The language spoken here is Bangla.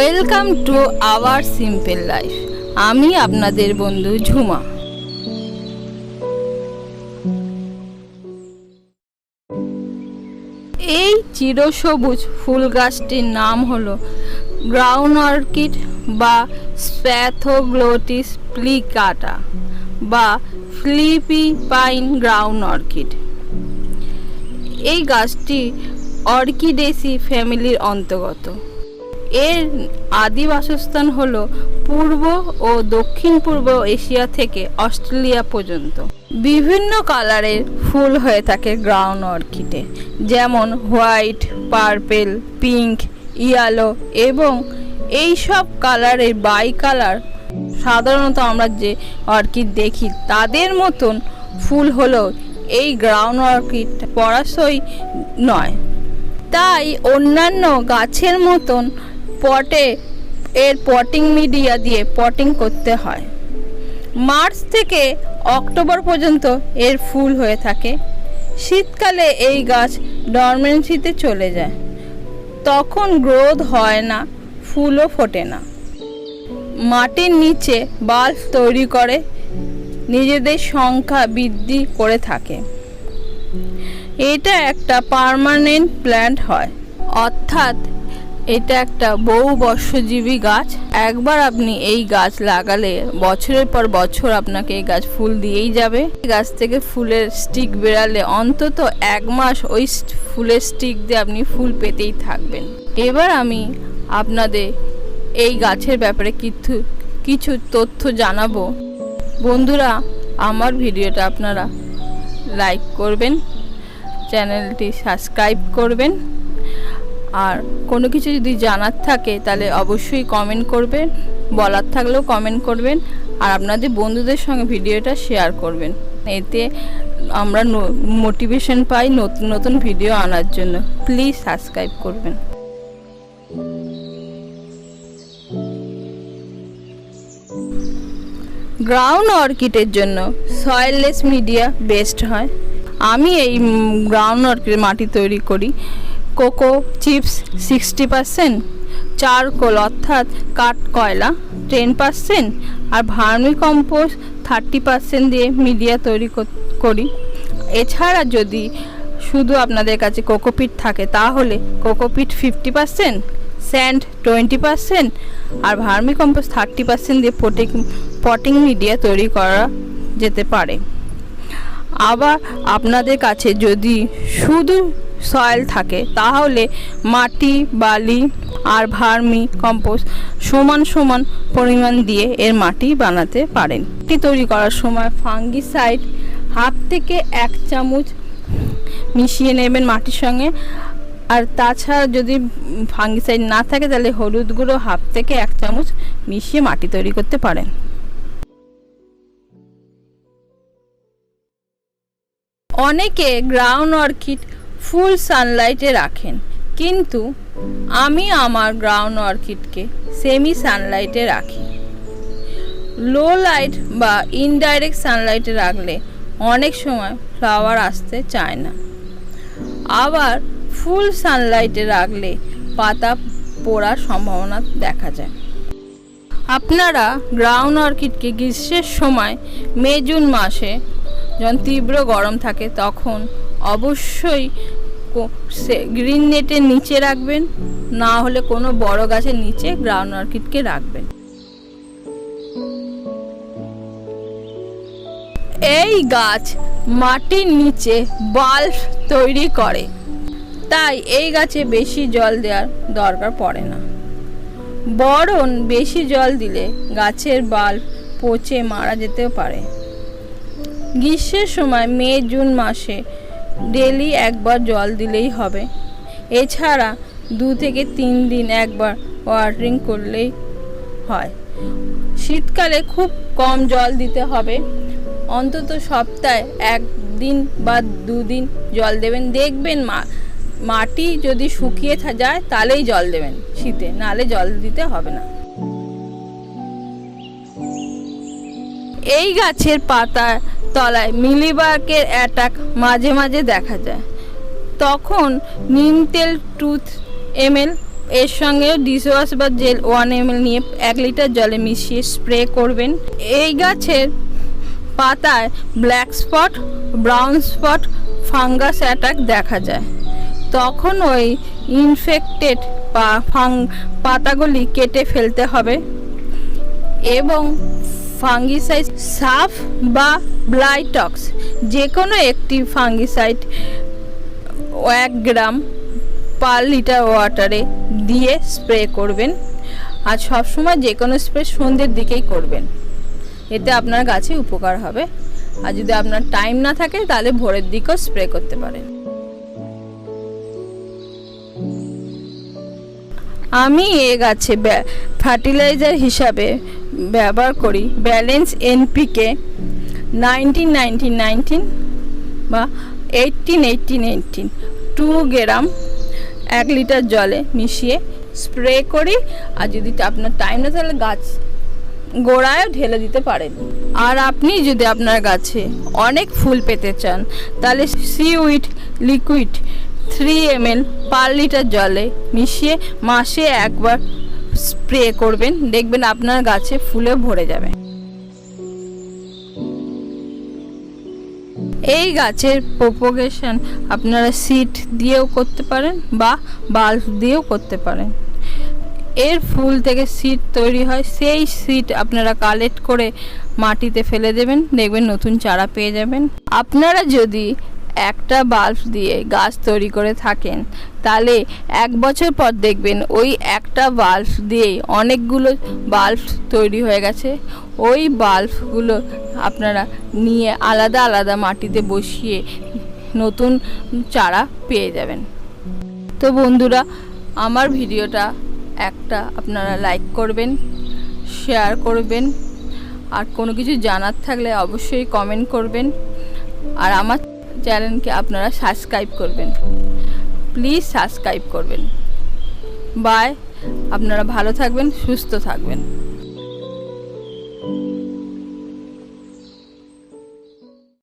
Welcome to our simple life. আমি আপনাদের বন্ধু ঝুমা। এই চিরসবুজ ফুল গাছটির নাম হলো গ্রাউন্ড অর্কিড বা স্প্যাথোগ্লোটিস প্লিকাটা বা ফ্লিপি পাইন গ্রাউন্ড অর্কিড। এই গাছটি অর্কিডেসি ফ্যামিলির অন্তর্গত। এর আদি বাসস্থান হলো পূর্ব ও দক্ষিণ পূর্ব এশিয়া থেকে অস্ট্রেলিয়া পর্যন্ত। বিভিন্ন কালারের ফুল হয়ে থাকে গ্রাউন্ড অর্কিডে, যেমন হোয়াইট, পার্পেল, পিঙ্ক, ইয়েলো এবং এই সব কালারের বাই কালার। সাধারণত আমরা যে অর্কিড দেখি তাদের মতন ফুল হলো এই গ্রাউন্ড অর্কিড পরাশই নয়। তাই অন্যান্য গাছের মতন পটে এর পটিং মিডিয়া দিয়ে পটিং করতে হয়। মার্চ থেকে অক্টোবর পর্যন্ত এর ফুল হয়ে থাকে। শীতকালে এই গাছ ডরমেন্সিতে চলে যায়, তখন গ্রোথ হয় না, ফুলও ফোটে না। মাটির নিচে বাল্ব তৈরি করে নিজেদের সংখ্যা বৃদ্ধি করে থাকে। এটা একটা পার্মানেন্ট প্ল্যান্ট হয়, অর্থাৎ এটা একটা বহু বর্ষজীবী গাছ। একবার আপনি এই গাছ লাগালে বছরের পর বছর আপনাকে এই গাছ ফুল দিয়েই যাবে। এই গাছ থেকে ফুলের স্টিক বেরালে অন্তত 1 মাস ওই ফুলের স্টিক দিয়ে আপনি ফুল পেতেই থাকবেন। এবার আমি আপনাদের এই গাছের ব্যাপারে কিছু তথ্য জানাবো। বন্ধুরা, আমার ভিডিওটা আপনারা লাইক করবেন, চ্যানেলটি সাবস্ক্রাইব করবেন, আর কোনো কিছু যদি জানার থাকে তাহলে অবশ্যই কমেন্ট করবেন, বলার থাকলেও কমেন্ট করবেন, আর আপনাদের বন্ধুদের সঙ্গে ভিডিওটা শেয়ার করবেন। এতে আমরা মোটিভেশন পাই নতুন নতুন ভিডিও আনার জন্য। প্লিজ সাবস্ক্রাইব করবেন। গ্রাউন্ড অর্কিডের জন্য সয়েললেস মিডিয়া বেস্ট হয়। আমি এই গ্রাউন্ড অর্কিডের মাটি তৈরি করি কোকো চিপস 60%, চারকোল অর্থাৎ কাঠ কয়লা 10% আর ভার্মি কম্পোস্ট 30% দিয়ে মিডিয়া তৈরি করি। এছাড়া যদি শুধু আপনাদের কাছে কোকোপিট থাকে তাহলে কোকোপিট 50%, স্যান্ড 20% আর ভার্মি কম্পোস্ট 30% দিয়ে পটিং মিডিয়া তৈরি করা যেতে পারে। আবার আপনাদের কাছে যদি শুধু সয়েল থাকে তাহলে মাটি, বালি আর ভার্মি কম্পোস্ট সমান সমান পরিমাণ দিয়ে এর মাটি বানাতে পারেন। মাটি তৈরি করার সময় ফাঙ্গিসাইড 1/2 থেকে 1 চামচ মিশিয়ে নেবেন মাটির সঙ্গে। আর তাছাড়া যদি ফাঙ্গিসাইড না থাকে তাহলে হলুদ গুঁড়ো 1/2 থেকে 1 চামচ মিশিয়ে মাটি তৈরি করতে পারেন। অনেকে গ্রাউন্ড অর্কিড ফুল সানলাইটে রাখেন, কিন্তু আমি আমার গ্রাউন্ড অর্কিডকে সেমি সানলাইটে রাখি। লো লাইট বা ইনডাইরেক্ট সানলাইটে রাখলে অনেক সময় ফ্লাওয়ার আসতে চায় না। আবার ফুল সানলাইটে রাখলে পাতা পোড়ার সম্ভাবনা দেখা যায়। আপনারা গ্রাউন্ড অর্কিডকে গ্রীষ্মের সময় মে জুন মাসে যখন তীব্র গরম থাকে তখন অবশ্যই গ্রিন নেটের নিচে রাখবেন, না হলে কোনো বড় গাছের নিচে গ্রাউন্ড অর্কিডকে রাখবেন। এই গাছ মাটির নিচে বাল্ব তৈরি করে, তাই এই গাছে বেশি জল দেওয়ার দরকার পড়ে না। বরং বেশি জল দিলে গাছের বাল্ব পচে মারা যেতেও পারে। গ্রীষ্মের সময় মে জুন মাসে ডেলি একবার জল দিলেই হবে। এছাড়া 2 থেকে 3 দিন একবার ওয়াটারিং করলেই হয়। শীতকালে খুব কম জল দিতে হবে, অন্তত সপ্তাহে 1 দিন বা 2 দিন জল দেবেন। দেখবেন মাটি যদি শুকিয়ে যায় তাহলেই জল দেবেন শীতে, নাহলে জল দিতে হবে না। এই গাছের পাতার তলায় মিলিবাগের অ্যাটাক মাঝে মাঝে দেখা যায়, তখন নিম তেল 2 ml এর সঙ্গে ডিশওয়াশ বা জেল 1 ml নিয়ে 1 লিটার জলে মিশিয়ে স্প্রে করবেন। এই গাছের পাতায় black spot, brown spot, fungus attack দেখা যায়। তখন ওই ইনফেক্টেড পাতাগুলি কেটে ফেলতে হবে এবং ফাঙ্গিসাইড সাফ বা ব্লাইটক্স যে কোনো একটি ফাঙ্গিসাইড 1 গ্রাম পার লিটার ওয়াটারে দিয়ে স্প্রে করবেন। আর সবসময় যে কোনো স্প্রে সন্ধ্যের দিকেই করবেন, এতে আপনার গাছে উপকার হবে। আর যদি আপনার টাইম না থাকে তাহলে ভোরের দিকেও স্প্রে করতে পারেন। আমি এ গাছে ফার্টিলাইজার হিসাবে ব্যবহার করি ব্যালেন্স এনপিকে 19-19-19 বা 18-18-18 2 গ্রাম 1 লিটার জলে মিশিয়ে স্প্রে করি। আর যদি আপনার টাইম না তাহলে গাছ গোড়ায় ঢেলে দিতে পারেন। আর আপনি যদি আপনার গাছে অনেক ফুল পেতে চান তাহলে seaweed liquid 3 ml per litre জলে মিশিয়ে মাসে একবার স্প্রে করবেন, দেখবেন আপনার গাছে ফুলে ভরে যাবে। এই গাছের প্রোপাগেশন আপনারা সিড দিয়েও করতে পারেন বা বাল্ব দিয়েও করতে পারেন। এর ফুল থেকে সিড তৈরি হয়, সেই সিড আপনারা কালেক্ট করে মাটিতে ফেলে দেবেন, দেখবেন নতুন চারা পেয়ে যাবেন। আপনারা যদি একটা বাল্ব দিয়ে গাছ তৈরি করে থাকেন তাহলে 1 বছর পর দেখবেন ওই একটা বাল্ব দিয়ে অনেকগুলো বাল্ব তৈরি হয়ে গেছে। ওই বাল্বগুলো আপনারা নিয়ে আলাদা আলাদা মাটিতে বসিয়ে নতুন চারা পেয়ে যাবেন। তো বন্ধুরা, আমার ভিডিওটা আপনারা লাইক করবেন, শেয়ার করবেন, আর কোনো কিছু জানার থাকলে অবশ্যই কমেন্ট করবেন। আর আমার চ্যানেলকে আপনারা সাবস্ক্রাইব করবেন, প্লিজ সাবস্ক্রাইব করবেন। বাই। আপনারা ভালো থাকবেন, সুস্থ থাকবেন।